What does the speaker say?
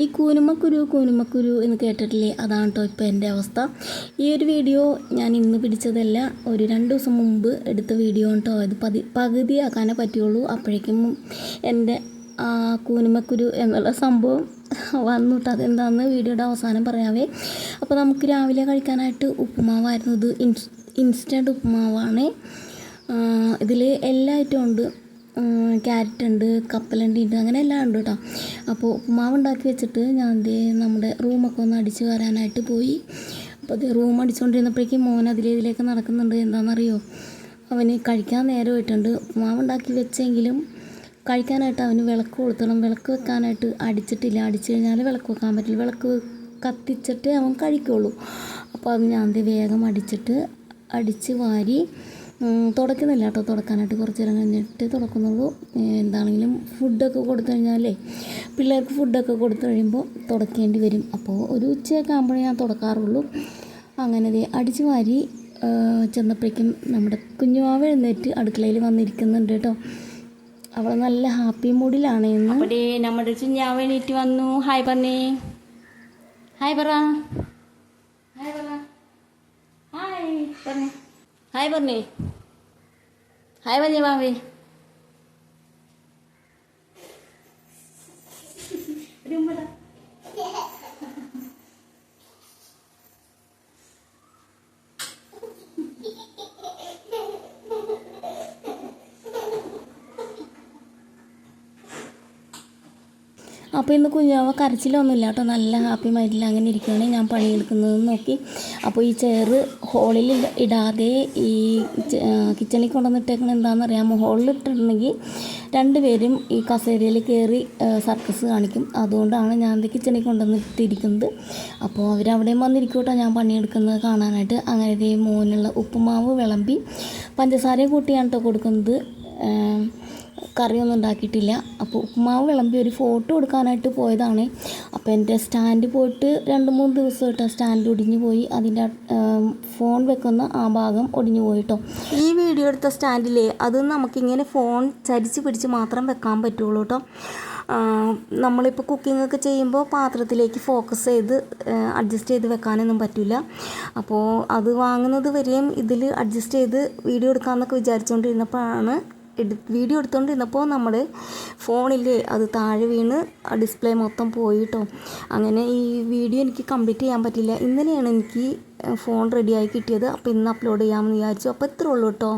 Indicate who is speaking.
Speaker 1: ഈ കൂനുമക്കുരു എന്ന് കേട്ടിട്ടില്ലേ? അതാണ് കേട്ടോ ഇപ്പോൾ എൻ്റെ അവസ്ഥ. ഈ ഒരു വീഡിയോ ഞാൻ ഇന്ന് പിടിച്ചതല്ല, ഒരു 2 ദിവസം മുമ്പ് എടുത്ത വീഡിയോ കേട്ടോ. ഇത് പകുതിയാക്കാനേ പറ്റുള്ളൂ. അപ്പോഴേക്കും എൻ്റെ കൂനുമക്കുരു എന്നുള്ള സംഭവം വന്നു കേട്ടോ. അതെന്താണെന്ന് വീഡിയോയുടെ അവസാനം പറയാവേ. അപ്പോൾ നമുക്ക് രാവിലെ കഴിക്കാനായിട്ട് ഉപ്പുമാവായിരുന്നു. ഇത് ഇൻസ്റ്റൻറ്റ് ഉപ്പുമാവാണ്. ഇതിൽ എല്ലാ ഐറ്റവും ഉണ്ട്. ക്യാരറ്റ് ഉണ്ട്, കപ്പലണ്ടി ഉണ്ട്, അങ്ങനെ എല്ലാം ഉണ്ട് കേട്ടോ. അപ്പോൾ ഉപ്പുമാവ് ഉണ്ടാക്കി വെച്ചിട്ട് ഞാൻ നമ്മുടെ റൂമൊക്കെ ഒന്ന് അടിച്ച് വരാനായിട്ട് പോയി. അപ്പോൾ അത് റൂം അടിച്ചുകൊണ്ടിരുന്നപ്പോഴേക്കും മോൻ ഇതിലേക്ക് നടക്കുന്നുണ്ട്. എന്താണെന്നറിയോ, അവന് കഴിക്കാൻ നേരമായിട്ടുണ്ട്. ഉപ്പുമാവ് ഉണ്ടാക്കി വെച്ചെങ്കിലും കഴിക്കാനായിട്ട് അവന് വിളക്ക് കൊടുത്തണം. വിളക്ക് വെക്കാനായിട്ട് അടിച്ചിട്ടില്ല. അടിച്ചു കഴിഞ്ഞാൽ വിളക്ക് വെക്കാൻ പറ്റില്ല. വിളക്ക് കത്തിച്ചിട്ട് അവൻ കഴിക്കുള്ളൂ. അപ്പോൾ അത് ഞാൻ വേഗം അടിച്ച് വാരി തുടക്കുന്നില്ല കേട്ടോ. തുടക്കാനായിട്ട് കുറച്ച് നേരം കഴിഞ്ഞിട്ട് തുടക്കുന്നുള്ളൂ. എന്താണെങ്കിലും ഫുഡൊക്കെ കൊടുത്തു കഴിഞ്ഞാലേ, പിള്ളേർക്ക് ഫുഡൊക്കെ കൊടുത്തു കഴിയുമ്പോൾ തുടക്കേണ്ടി വരും. അപ്പോൾ ഒരു ഉച്ചയൊക്കെ ആകുമ്പോഴേ ഞാൻ തുടക്കാറുള്ളൂ. അങ്ങനെ അടിച്ച് വാരി ചെന്നപ്പോഴേക്കും നമ്മുടെ കുഞ്ഞുമാവ് എഴുന്നേറ്റ് അടുക്കളയിൽ വന്നിരിക്കുന്നുണ്ട് കേട്ടോ. അവൾ നല്ല ഹാപ്പി മൂഡിലാണ് ഇന്ന്. അവിടെ നമ്മുടെ കുഞ്ഞാവ് എണീറ്റ് വന്നു. ഹായ് പറഞ്ഞേ, ഹായ് പറ, ഹായ് പറ, ഹായ് പറഞ്ഞേ, ഹായ് പറഞ്ഞേ, ഹായ് പറഞ്ഞേ മാവേ. അപ്പോൾ ഇന്ന് കുഞ്ഞാവ കരച്ചിലൊന്നുമില്ല കേട്ടോ. നല്ല ഹാപ്പി മൈൻഡിൽ അങ്ങനെ ഇരിക്കുകയാണ്. ഞാൻ പണിയെടുക്കുന്നതെന്ന് നോക്കി. അപ്പോൾ ഈ ചെയറ് ഹോളിൽ ഇടാതെ ഈ കിച്ചണിൽ കൊണ്ടുവന്നിട്ടേക്കണ എന്താണെന്നറിയാമോ? ഹോളിൽ ഇട്ടിട്ടുണ്ടെങ്കിൽ 2 പേരും ഈ കസേരയിൽ കയറി സർക്കസ് കാണിക്കും. അതുകൊണ്ടാണ് ഞാൻ കിച്ചണിൽ കൊണ്ടുവന്നിട്ടിരിക്കുന്നത്. അപ്പോൾ അവരവിടെയും വന്നിരിക്കും കേട്ടോ ഞാൻ പണിയെടുക്കുന്നത് കാണാനായിട്ട്. അങ്ങനെ മോനുള്ള ഉപ്പുമാവ് വിളമ്പി പഞ്ചസാരയും കൂട്ടിയാണ് കേട്ടോ കൊടുക്കുന്നത്. കറിയൊന്നും ഉണ്ടാക്കിയിട്ടില്ല. അപ്പോൾ ഉപ്പുമാവ് വിളമ്പി ഒരു ഫോട്ടോ എടുക്കാനായിട്ട് പോയതാണ്. അപ്പോൾ എൻ്റെ സ്റ്റാൻഡ് പോയിട്ട് 2-3 ദിവസമായിട്ട് സ്റ്റാൻഡ് ഒടിഞ്ഞു പോയി. അതിൻ്റെ ഫോൺ വെക്കുന്ന ആ ഭാഗം ഒടിഞ്ഞു പോയിട്ടോ. ഈ വീഡിയോ എടുത്ത സ്റ്റാൻഡിലേ അത് നമുക്കിങ്ങനെ ഫോൺ ചരിച്ച് പിടിച്ച് മാത്രം വെക്കാൻ പറ്റുള്ളൂ കേട്ടോ. നമ്മളിപ്പോൾ കുക്കിങ്ങൊക്കെ ചെയ്യുമ്പോൾ പാത്രത്തിലേക്ക് ഫോക്കസ് ചെയ്ത് അഡ്ജസ്റ്റ് ചെയ്ത് വെക്കാനൊന്നും പറ്റില്ല. അപ്പോൾ അത് വാങ്ങുന്നത് വരെയും ഇതിൽ അഡ്ജസ്റ്റ് ചെയ്ത് വീഡിയോ എടുക്കാമെന്നൊക്കെ വിചാരിച്ചുകൊണ്ടിരുന്നപ്പോഴാണ് വീഡിയോ എടുത്തുകൊണ്ടിരുന്നപ്പോൾ നമ്മൾ ഫോണില്ലേ അത് താഴെ വീണ് ഡിസ്പ്ലേ മൊത്തം പോയിട്ടോ. അങ്ങനെ ഈ വീഡിയോ എനിക്ക് കംപ്ലീറ്റ് ചെയ്യാൻ പറ്റില്ല. ഇന്നലെയാണ് എനിക്ക് ഫോൺ റെഡിയായി കിട്ടിയത്. അപ്പോൾ ഇന്ന് അപ്ലോഡ് ചെയ്യാമെന്ന് വിചാരിച്ചു. അപ്പോൾ ഇത്രേ ഉള്ളൂ കേട്ടോ.